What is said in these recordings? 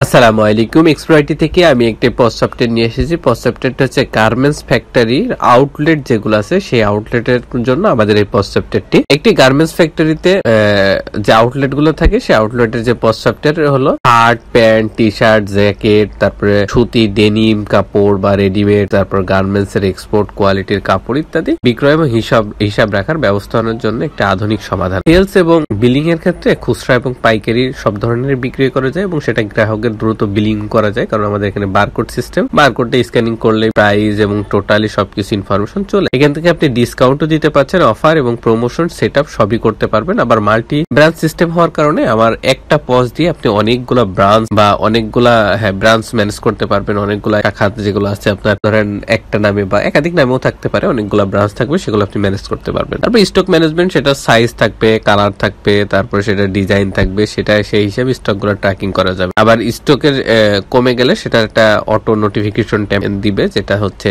আসসালামু আলাইকুম। এক্সপ্লয়টি থেকে আমি একটা পোস্ট সফটওয়্যার নিয়ে এসেছি। পোস্ট সফটওয়্যারটা হচ্ছে গার্মেন্টস ফ্যাক্টরির আউটলেট যেগুলো আছে সেই আউটলেটের জন্য আমাদের এই পোস্ট সফটওয়্যারটি। একটি গার্মেন্টস ফ্যাক্টরিতে যে আউটলেট গুলো থাকে সেই আউটলেটের যে পোস্ট সফটওয়্যার হলো shirt, pant, T shirt, jacket, তারপরে সুতি, ডেনিম কাপড় বা রেডিমেড, তারপর গার্মেন্টস এর এক্সপোর্ট কোয়ালিটির কাপড় ইত্যাদি বিক্রয় এবং হিসাব রাখার ব্যবস্থাপনার জন্য একটা আধুনিক সমাধান। সেলস এবং বিলিং এর ক্ষেত্রে খুচরা এবং পাইকারি সব ধরনের বিক্রি করা যায় এবং সেটা গ্রাহকের দ্রুত বিলিং করা যায়, কারণ আমাদের এখানে বারকোড সিস্টেম। বারকোডটা স্ক্যানিং করলে প্রাইস এবং টোটালি সবকিছু ইনফরমেশন চলে। এখান থেকে আপনি ডিসকাউন্টও দিতে পারছেন, অফার এবং প্রমোশন সেটআপ সবই করতে পারবেন। আবার মাল্টি ব্রাঞ্চ সিস্টেম হওয়ার কারণে আমার একটা পজ দিয়ে আপনি অনেকগুলা ব্রাঞ্চ বা অনেকগুলা ব্রাঞ্চ ম্যানেজ করতে পারবেন। অনেকগুলা শাখা যেগুলো আছে আপনার ধরেন একটা নামে বা একাধিক নামেও থাকতে পারে, অনেকগুলা ব্রাঞ্চ থাকবে, সেগুলো আপনি ম্যানেজ করতে পারবেন। তারপর স্টক ম্যানেজমেন্ট, সেটা সাইজ থাকবে, কালার থাকবে, তারপরে সেটা ডিজাইন থাকবে, সেটা সেই হিসাবে স্টক গুলো ট্র্যাকিং করা যাবে। আবার স্টকের কমে গেলে সেটা একটা অটো নোটিফিকেশন দিবে, যেটা হচ্ছে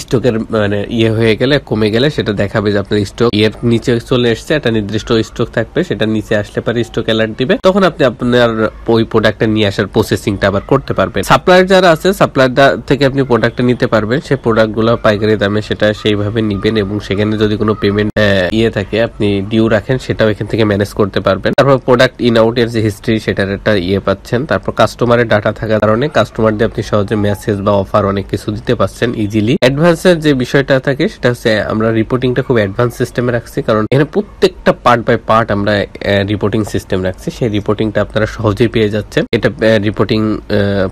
স্টকের মানে হয়ে গেলে কমে গেলে সেটা দেখাবে যে আপনার স্টক এর নিচে চলে এসছে, একটা নির্দিষ্ট স্টক থাকবে, সেটা নিচে আসলে পারে স্টক অ্যালার্ট দিবে, তখন আপনি আপনার ওই প্রোডাক্টটা নিয়ে আসার প্রসেসিংটা আবার করতে পারবেন। সাপ্লায়ার যারা আছে, সাপ্লায়ার থেকে আপনি প্রোডাক্টটা নিতে পারবেন, সেই প্রোডাক্ট গুলো পাইকারি দামে সেটা সেইভাবে নিবেন এবং সেখানে যদি কোনো পেমেন্ট থাকে আপনি ডিউ রাখেন, সেটাও এখান থেকে ম্যানেজ করতে পারবেন। তারপর প্রোডাক্ট ইন আউট এর যে হিস্ট্রি সেটার একটা পাচ্ছেন। তারপর কাস্টমারের ডাটা থাকার কারণে কাস্টমারদের আপনি সহজে মেসেজ বা অফার অনেক কিছু দিতে পারছেন ইজিলি। অ্যাডভান্সের যে বিষয়টা থাকে সেটা হচ্ছে আমরা রিপোর্টিংটা খুব অ্যাডভান্স সিস্টেমে রাখছি, কারণ এখানে প্রত্যেকটা পার্ট বাই পার্ট আমরা রিপোর্টিং সিস্টেম রাখছি। সেই রিপোর্টিংটা আপনারা সহজেই পেয়ে যাচ্ছেন। এটা রিপোর্টিং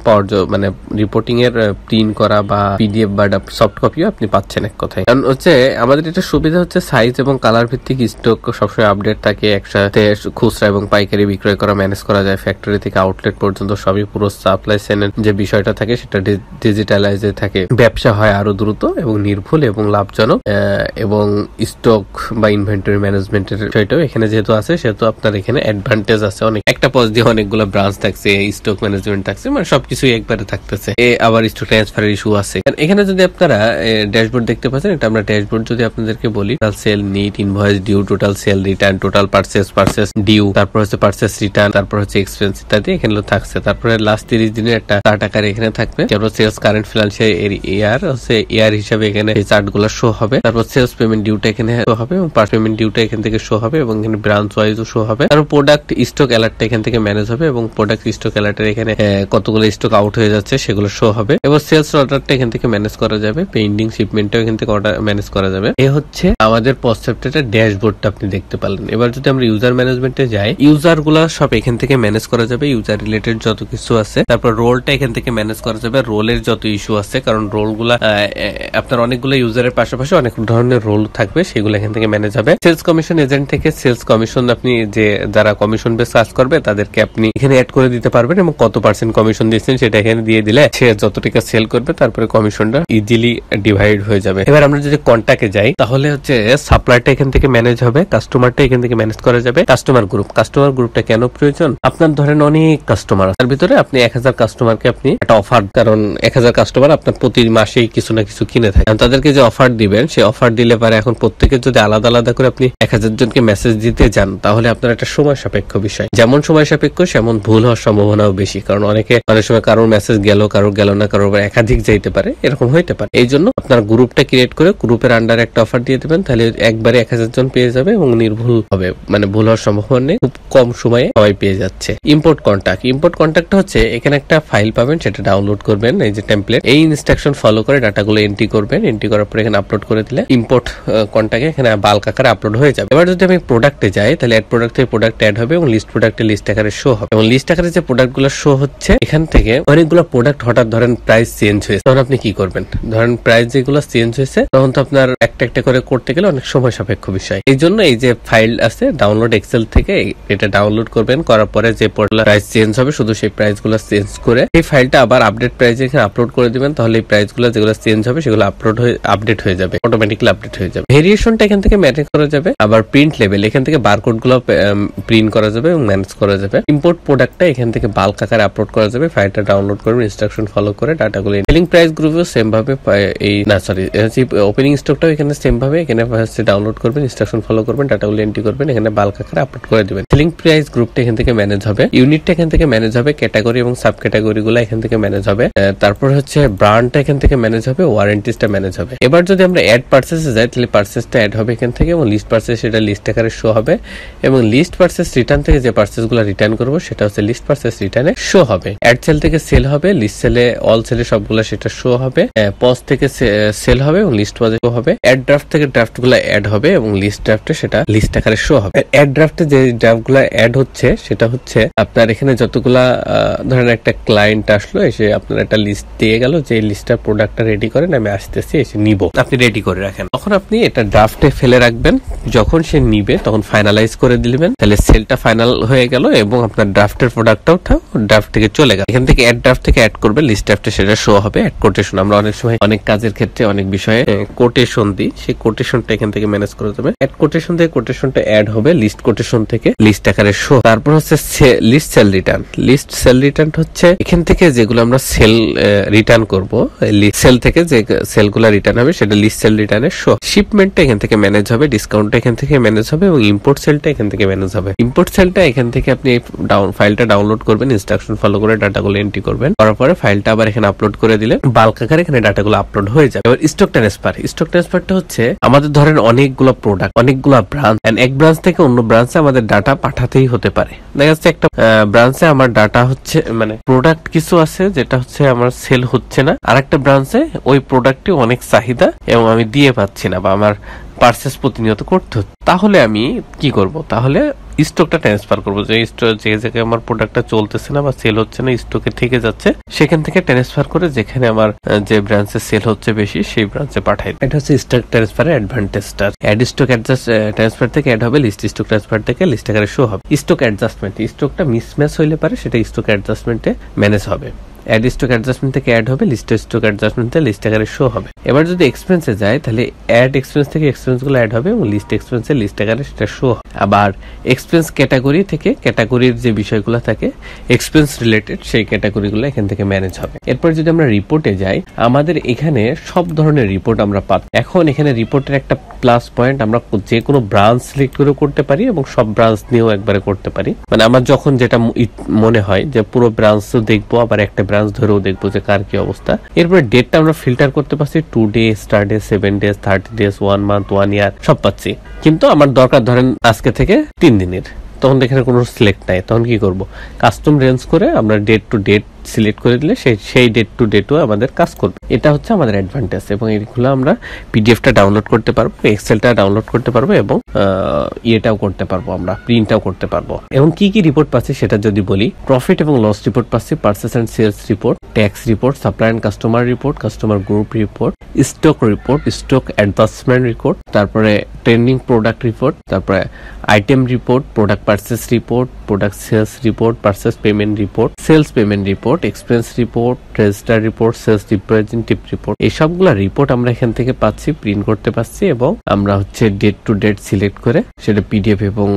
পাওয়ার মানে রিপোর্টিং এর প্রিন্ট করা বা পিডিএফ বা সফট কপিও আপনি পাচ্ছেন এক কথায়। কারণ হচ্ছে আমাদের এটা সুবিধা হচ্ছে সাইজ এবং কালার ভিত্তিক স্টক সবসময় আপডেট থাকে। একসাথে খুচরা এবং পাইকারি বিক্রয় করা ম্যানেজ করা যায়। ফ্যাক্টরি থেকে আউটলেট পর্যন্ত সবই পুরো সাপ্লাই চেইনের যে বিষয়টা থাকে সেটা ডিজিটালাইজ থাকে। ব্যবসা হয় আরো দ্রুত এবং নির্ভুল এবং লাভজনক। এবং স্টক বা ইনভেন্টরি ম্যানেজমেন্টের বিষয়টাও এখানে যেহেতু আছে, সেহেতু আপনার এখানে অ্যাডভান্টেজ আছে অনেক। একটা পজ দিয়ে অনেকগুলো ব্রাঞ্চ থাকছে, স্টক ম্যানেজমেন্ট থাকছে, মানে সবকিছু একবারে থাকতেছে। আবার স্টক ট্রান্সফারের ইস্যু আছে। এখানে যদি আপনারা ড্যাশবোর্ড দেখতে পাচ্ছেন, এটা আমরা ড্যাশবোর্ড যদি আপনাদেরকে বলি, total sale, net, invoice due, total sale return, total purchase due, তারপর হচ্ছে পারচেস রিটার্ন, তারপর হচ্ছে এক্সপেন্স ইত্যাদি এখানে থাকছে। তারপরে লাস্ট 30 দিনের একটা চার্ট আকারে এখানে থাকবে। তারপর সেলস কারেন্ট ফিনান্সিয়াল ইয়ার হচ্ছে ইয়ার হিসাবে এখানে এই চার্ট গুলো শো হবে। তারপর সেলস পেমেন্ট ডিউটা এখানে শো হবে এবং পার্ট পেমেন্ট ডিউটা এখান থেকে শো হবে এবং এখানে ব্রাঞ্চ ওয়াইজও শো হবে। তারপর প্রোডাক্ট স্টক অ্যালার্টটা এখান থেকে ম্যানেজ হবে এবং প্রোডাক্ট স্টক অ্যালার্টের এখানে কতগুলো স্টক আউট হয়ে যাচ্ছে সেগুলো শো হবে। এবার সেলস অর্ডারটা এখান থেকে ম্যানেজ করা যাবে। পেন্ডিং শিপমেন্টটাও এখান থেকে অর্ডার ম্যানেজ করা যাবে। এই হচ্ছে আমাদের পোস্ট সফটওয়্যারের ড্যাশবোর্ডটা আপনি দেখতে পারলেন। এবার যদি আমরা ইউজার ম্যানেজমেন্টে যাই, ইউজার গুলা সব এখান থেকে ম্যানেজ করা যাবে। ইউজার রিলেটেড যত কিছু আছে, তারপর রোলটা এখান থেকে ম্যানেজ করা যাবে। রোলের যত ইস্যু আছে, কারণ রোল গুলা আপনার অনেকগুলো ইউজারের পাশাপাশি অনেক ধরনের রোল থাকবে, সেগুলো এখান থেকে ম্যানেজ হবে। সেলস কমিশন এজেন্ট থেকে সেলস কমিশন আপনি যে যারা কমিশন বেস কাজ করবে তাদেরকে আপনি এখানে অ্যাড করে দিতে পারবেন এবং কত পার্সেন্ট কমিশন দিচ্ছেন সেটা এখানে দিয়ে দিলে সে যত টাকা সেল করবে তারপরে কমিশনটা ইজিলি ডিভাইড হয়ে যাবে। এবার আমরা যদি কন্টাক্টে যাই, তাহলে হচ্ছে সাপ্লাইটা এখান থেকে ম্যানেজ হবে, কাস্টমারটা এখান থেকে ম্যানেজ করা যাবে। কাস্টমার গ্রুপটা কেন প্রয়োজন? আপনার ধরেন অনেক কাস্টমার, তার ভিতরে আপনি 1000 কাস্টমারকে আপনি একটা অফার, কারণ 1000 কাস্টমার আপনার প্রতি মাসেই কিছু না কিছু কিনে থাকে, তাদেরকে যে অফার দিবেন সেই অফার দিলে পারে এখন প্রত্যেকের যদি আলাদা আলাদা করে আপনি 1000 জনকে মেসেজ দিতে যান, তাহলে আপনার একটা সময় সাপেক্ষ বিষয়। যেমন সময় সাপেক্ষ সেমন ভুল হওয়ার সম্ভাবনাও বেশি, কারণ অনেক সময় কারোর মেসেজ গেল, কারোর গেল না, কারোর একাধিক যাইতে পারে, এরকম হইতে পারে। এই জন্য আপনার গ্রুপটা ক্রিয়েট করে গ্রুপের আন্ডারে একটা অফার দিয়ে দেবেন, তাহলে একবারে 1000 জন পেয়ে যাবে এবং নির্ভুল হবে, মানে ভুল হওয়ার সম্ভাবনা নেই, খুব কম সময়ে সবাই পেয়ে যাচ্ছে। ইম্পোর্ট কন্টাক্ট হচ্ছে এখানে একটা ফাইল পাবেন, সেটা ডাউনলোড করবেন, এই যে টেমপ্লেট, এই ইনস্ট্রাকশন ফলো করে ডাটাগুলো এন্ট্রি করবেন। এন্ট্রি করার পর এখানে আপলোড করে দিলে ইম্পোর্ট কন্টাক্টে এখানে বাল্ক আকারে আপলোড হয়ে যাবে। এবার যদি আমি প্রোডাক্টে যাই, তাহলে অ্যাড প্রোডাক্ট থেকে প্রোডাক্ট অ্যাড হবে এবং লিস্ট প্রোডাক্টে লিস্ট আকারে শো হবে এবং লিস্ট আকারে যে প্রোডাক্টগুলো শো হচ্ছে এখান থেকে অনেকগুলো প্রোডাক্ট হঠাৎ ধরেন প্রাইস চেঞ্জ হয়েছে, তখন আপনি কি করবেন? ধরেন প্রাইস যেগুলো চেঞ্জ হয়েছে তখন তো আপনার একটা একটা করে করতে গেলে অনেক সময় সাপেক্ষ বিষয়। এই জন্য এই যে ফাইল আছে ডাউনলোড এক্সেল থেকে, এটা ডাউনলোড করবেন, করার পরে যে প্রাইস চেঞ্জ হবে শুধু সেই প্রাইস গুলো চেঞ্জ করে এই ফাইলটা আবার আপডেট প্রাইস এখানে আপলোড করে দিবেন, তাহলে এই প্রাইস গুলো যেগুলো চেঞ্জ হবে সেগুলো আপডেট হয়ে যাবে, অটোমেটিক্যালি আপডেট হয়ে যাবে। ভেরিয়েশনটা এখান থেকে ম্যানেজ করা যাবে। আবার প্রিন্ট লেভেল এখান থেকে বারকোড গুলো প্রিন্ট করা যাবে এবং ম্যানেজ করা যাবে। ইম্পোর্ট প্রোডাক্টটা এখান থেকে বাল্ক আকারে আপলোড করা যাবে, ফাইলটা ডাউনলোড করবেন, ইনস্ট্রাকশন ফলো করে ডাটাগুলো। সেলিং প্রাইস গ্রুপও সেম ভাবে ওপেনিং স্টকটাও এখানে সেম ভাবে এখানে ডাউনলোড করবেন, ইনস্ট্রাকশন ফলো করবেন, ডাটাগুলো এন্ট্রি করবেন, এখানে বাল্ক আকারে আপলোড করে দিবেন। সেলিং প্রাইস গ্রুপটা এখান থেকে ম্যানেজ হবে। ইউনিটটা এখান থেকে ম্যানেজ হবে। ক্যাটাগরি ক্যাটাগরি এবং সাব ক্যাটাগরি গুলো এখান থেকে ম্যানেজ হবে। তারপর হচ্ছে ব্র্যান্ডটা এখান থেকে ম্যানেজ হবে, ওয়ারেন্টিসটা ম্যানেজ হবে। এবার যদি আমরা অ্যাড পারচেসে যাই তাহলে পারচেসটা অ্যাড হবে এখান থেকে, এবং লিস্ট পারচেস সেটা লিস্ট আকারে শো হবে, এবং লিস্ট পারচেস রিটার্ন থেকে যে পারচেস গুলো রিটার্ন করবো সেটা হচ্ছে লিস্ট পারচেস রিটার্নে শো হবে। অ্যাড সেল থেকে সেল হবে, লিস্ট সেলে অল সেলে সবগুলো সেটা শো হবে, পজ থেকে সেল হবে এবং লিস্ট পজে শো হবে। অ্যাড ড্রাফট থেকে ড্রাফট গুলো অ্যাড হবে এবং লিস্ট ড্রাফটে সেটা লিস্ট আকারে শো হবে। অ্যাড ড্রাফটে যে ড্রাফট গুলো অ্যাড হচ্ছে সেটা হচ্ছে আপনার এখানে যতগুলা ধরেন একটা ক্লায়েন্ট আসলো, এসে আপনার একটা লিস্ট দিয়ে গেল যে লিস্টটা প্রোডাক্টটা রেডি করেন, আমি আসতেছি, এসে নিব, আপনি রেডি করে রাখেন। তখন আপনি এটা ড্রাফটে ফেলে রাখবেন, যখন সে নিবে তখন ফাইনালাইজ করে দিবেন, তাহলে সেলটা ফাইনাল হয়ে গেল এবং আপনার ড্রাফটের প্রোডাক্টটাও ড্রাফট থেকে চলে গেল। এখান থেকে অ্যাড ড্রাফট থেকে অ্যাড করবে, লিস্ট ড্রাফটে সেটা শো হবে। অ্যাড কোটেশন আমরা অনেক সময় অনেক কাজের ক্ষেত্রে অনেক বিষয়ে কোটেশন দিই, সেই কোটেশনটা এখান থেকে ম্যানেজ করে দেবে। অ্যাড কোটেশন থেকে কোটেশনটা অ্যাড হবে, লিস্ট কোটেশন থেকে লিস্ট আকারে শো। তারপর হচ্ছে list sale return. List sale return হচ্ছে এখান থেকে যেগুলো আমরা সেল রিটার্ন করবো, সেল থেকে যে সেলগুলো রিটার্ন হবে সেটা লিস্ট সেল রিটার্নের শো। শিপমেন্টটা এখান থেকে ম্যানেজ হবে, ডিসকাউন্টটা এখান থেকে ম্যানেজ হবে এবং ইম্পোর্ট সেলটা এখান থেকে ম্যানেজ হবে। ইম্পোর্ট সেলটা এখান থেকে আপনি ফাইলটা ডাউনলোড করবেন, ইনস্ট্রাকশন ফলো করে ডাটাগুলো এন্ট্রি করবেন, করার পরে ফাইলটা আবার এখানে আপলোড করে দিলে বাল্ক আকারে এখানে ডাটাগুলো আপলোড হয়ে যাবে। এবার স্টক ট্রান্সফার। স্টক ট্রান্সফারটা হচ্ছে আমাদের ধরেন অনেকগুলো প্রোডাক্ট, অনেকগুলো ব্রাঞ্চ, এক ব্রাঞ্চ থেকে অন্য ব্রাঞ্চে আমাদের ডাটা পাঠাতেই হতে পারে। দেখা যাচ্ছে একটা ব্রাঞ্চে আমার ডাটা হচ্ছে মানে প্রোডাক্ট কিছু আছে যেটা হচ্ছে আমার সেল হচ্ছে না, আর একটা ব্রাঞ্চে ওই প্রোডাক্টটি অনেক চাহিদা এবং আমি দিয়ে পাচ্ছি না বা আমার পারচেস প্রতিনিয়ত করতে হচ্ছে। তাহলে আমি কি করব? তাহলে স্টকটা ট্রান্সফার করবো, যে জায়গায় আমার প্রোডাক্টটা চলতেছে না বা সেল হচ্ছে না, স্টকে থেকে যাচ্ছে, সেখান থেকে ট্রান্সফার করে যেখানে আমার যে ব্রাঞ্চে সেল হচ্ছে বেশি সেই ব্রাঞ্চে পাঠাই। এটা হচ্ছে স্টক ট্রান্সফারের অ্যাডভান্টেজটা। অ্যাড স্টক ট্রান্সফার থেকে অ্যাড হবে, লিস্ট স্টক ট্রান্সফার থেকে লিস্ট আকারে শো হবে। স্টক অ্যাডজাস্টমেন্ট, স্টকটা মিসম্যাচ হইলে পারে সেটা স্টক অ্যাডজাস্টমেন্টে ম্যানেজ হবে। অ্যাড স্টক অ্যাডজাস্টমেন্ট থেকে অ্যাড হবে, লিস্ট স্টক অ্যাডজাস্টমেন্ট থেকে লিস্ট আকারে শো হবে। এবার যদি এক্সপেন্সে যায় তাহলে অ্যাড এক্সপেন্স থেকে এক্সপেন্স গুলো অ্যাড হবে এবং লিস্ট এক্সপেন্সে লিস্ট আকারে সেটা শো হবে। আবার এক্সপেন্স ক্যাটাগরি থেকে ক্যাটাগরির যে বিষয়গুলো থাকে এক্সপেন্স রিলেটেড সেই ক্যাটাগরিগুলো এখান থেকে ম্যানেজ হবে। এরপর যদি আমরা রিপোর্টে যাই, আমাদের এখানে সব ধরনের রিপোর্ট আমরা পাই। এখন এখানে রিপোর্টের একটা প্লাস পয়েন্ট, আমরা যে কোনো ব্রাঞ্চ সিলেক্ট করে করতে পারি এবং সব ব্রাঞ্চ নিয়েও একবারে করতে পারি। মানে আমার যখন যেটা মনে হয় যে পুরো ব্রাঞ্চ দেখবো, আবার একটা ব্রাঞ্চ ধরেও দেখবো যে কার কি অবস্থা। এরপরে ডেটটা আমরা ফিল্টার করতে পারছি, 2 day, star day, 7 days, 30 days, 1 month, 1 ইয়ার সব পাচ্ছি। কিন্তু আমার দরকার ধরেন আজকে থেকে 3 দিনের, তখন এখানে কোনো সিলেক্ট নাই। তখন কি করব? কাস্টম রেঞ্জ করে আমরা ডেট টু ডেট সিলেক্ট করে দিলে সেই ডেট টু ডেটও আমাদের কাজ করবে। এটা হচ্ছে আমাদের অ্যাডভান্টেজ। এবং এগুলো আমরা পিডিএফটা ডাউনলোড করতে পারবো, এক্সেলটা ডাউনলোড করতে পারবো এবং ইয়েটাও করতে পারবো, আমরা প্রিন্টটাও করতে পারবো। এবং কি কি রিপোর্ট পাচ্ছি সেটা যদি বলি, প্রফিট এবং লস রিপোর্ট পাচ্ছি, purchase and sales report, tax report, supply and customer report, customer group report, stock report, stock adjustment report, তারপরে ট্রেন্ডিং প্রোডাক্ট রিপোর্ট, তারপরে item report, product purchase report, product sales report, purchase payment report, sales payment report, expense report, register report, sales representative report, এই সবগুলা report আমরা এখান থেকে পাচ্ছি, print করতে পারছি এবং আমরা হচ্ছে ডেট টু ডেট সিলেক্ট করে সেটা পিডিএফ এবং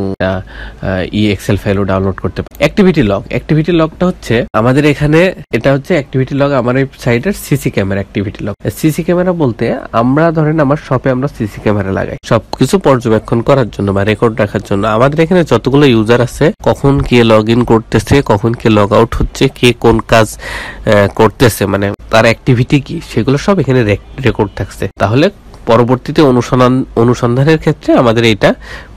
এক্সেল ফাইলও ডাউনলোড করতে পারি। Activity log. অ্যাক্টিভিটি লগটা হচ্ছে আমাদের এখানে, এটা হচ্ছে অ্যাক্টিভিটি লগ আমার এই সাইটের CC camera activity log. CC camera বলতে আমরা ধরেন আমার শপে আমরা সিসি ক্যামেরা লাগাই সবকিছু পর্যবেক্ষণ করার জন্য বা রেকর্ড রাখার জন্য। আমাদের এখানে যতগুলো ইউজার আছে, কখন কে লগ ইন করতেছে, কখন কে লগ আউট হচ্ছে, কে কোন কাজ করতেছে, মানে তার অ্যাক্টিভিটি কি, সেগুলো সব এখানে রেকর্ড থাকছে। তাহলে পরবর্তীতে অনুসন্ধানের ক্ষেত্রে আমাদের এটা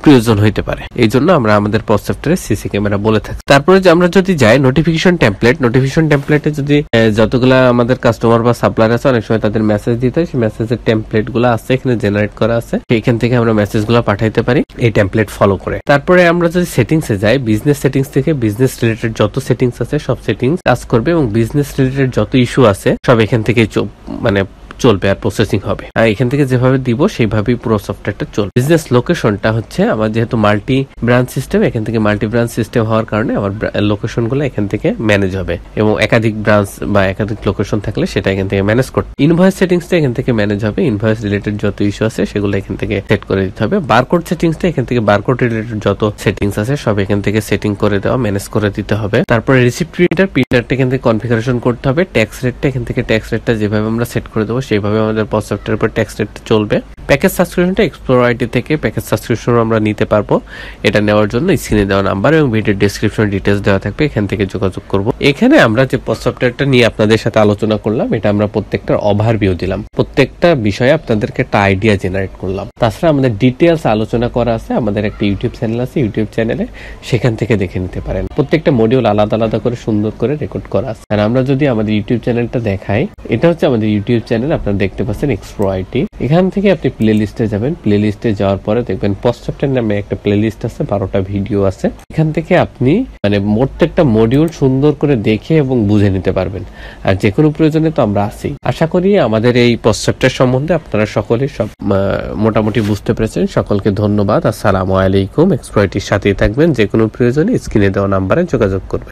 প্রয়োজন হইতে পারে। এই জন্য আমরা আমাদের পজ সফটওয়্যারে সিসি ক্যামেরা বলে থাকি। তারপরে যে আমরা যদি যাই নোটিফিকেশন টেমপ্লেট, নোটিফিকেশন টেমপ্লেটে যদি যতগুলা আমাদের কাস্টমার বা সাপ্লায়ার আছে, অনেক সময় তাদের মেসেজ দিতে হয়, সেই মেসেজের টেমপ্লেট গুলো আছে এখানে জেনারেট করা আছে, এখান থেকে আমরা মেসেজ গুলো পাঠাইতে পারি এই টেমপ্লেট ফলো করে। তারপরে আমরা যদি সেটিংসে যাই, বিজনেস সেটিংস থেকে বিজনেস রিলেটেড যত সেটিংস আছে সব সেটিংস কাজ করবে এবং বিজনেস রিলেটেড যত ইস্যু আছে সব এখান থেকে মানে চলবে আর প্রসেসিং হবে। আর এখান থেকে যেভাবে দিব সেইভাবেই পুরো সফটওয়্যারটা চলবে। বিজনেস লোকেশনটা হচ্ছে আমার যেহেতু মাল্টি ব্রাঞ্চ সিস্টেম, এখান থেকে মাল্টি ব্রাঞ্চ সিস্টেম হওয়ার কারণে আমার লোকেশন গুলো এখান থেকে ম্যানেজ হবে এবং একাধিক ব্রাঞ্চ বা একাধিক লোকেশন থাকলে সেটা এখান থেকে ম্যানেজ করতে। ইনভয়েস সেটিংসটা এখান থেকে ম্যানেজ হবে, ইনভয়েস রিলেটেড যত ইস্যু আছে সেগুলো এখান থেকে সেট করে দিতে হবে। বারকোড সেটিংসটা এখান থেকে বারকোড রিলেটেড যত সেটিংস আছে সব এখান থেকে সেটিং করে দেওয়া, ম্যানেজ করে দিতে হবে। তারপরে রিসিপ্ট প্রিন্টারটা এখান থেকে কনফিগারেশন করতে হবে। ট্যাক্স রেটটা এখান থেকে ট্যাক্স রেটটা যেভাবে আমরা সেট করে দেবো সেইভাবে আমাদের পজ সফটওয়্যার উপর ট্যাক্স রেটটা চলবে। প্যাকেজ সাবস্ক্রিপশনটা এক্সপ্লোর আইডি থেকে প্যাকেজ সাবস্ক্রিপশন আমরা নিতে পারবো। এটা নেওয়ার জন্য স্ক্রিনে দেওয়া নাম্বার এবং ভিডিও ডেসক্রিপশন ডিটেলস দেওয়া থাকবে, এখান থেকে যোগাযোগ করব। এখানে আমরা যে পজ সফটওয়্যারটা নিয়ে আপনাদের সাথে আলোচনা করলাম, এটা আমরা প্রত্যেকটার ওভারভিউ দিলাম, প্রত্যেকটা বিষয়ে আপনাদেরকে একটা আইডিয়া জেনারেট করলাম। তাছাড়া আমাদের ডিটেলস আলোচনা করা আছে, আমাদের একটা ইউটিউব চ্যানেল আছে, ইউটিউব চ্যানেলে সেখান থেকে দেখে নিতে পারেন। প্রত্যেকটা মডিউল আলাদা আলাদা করে সুন্দর করে রেকর্ড করা আছে। আর আমরা যদি আমাদের ইউটিউব চ্যানেলটা দেখাই, এটা হচ্ছে আমাদের ইউটিউব চ্যানেল, আপনারা দেখতে পাচ্ছেন এক্সপ্লোর আইটি। এখান থেকে আপনি প্লে লিস্টে যাবেন, প্লে লিস্টে যাওয়ার পরে দেখবেন পজ সফটওয়্যার নামে একটা প্লে লিস্ট আছে, 12টা ভিডিও আছে। এখান থেকে আপনি মানে প্রত্যেকটা মডিউল সুন্দর করে দেখে এবং বুঝে নিতে পারবেন। আর যে কোনো প্রয়োজনে তো আমরা আছি। আশা করি আমাদের এই পজ সফটওয়্যার সম্বন্ধে আপনারা সকলে সব মোটামুটি বুঝতে পেরেছেন। সকলকে ধন্যবাদ। আসসালামু আলাইকুম। এক্সপ্লোর আইটির সাথেই থাকবেন, যে কোনো প্রয়োজনে স্ক্রিনে দেওয়া নাম্বারে যোগাযোগ করবেন।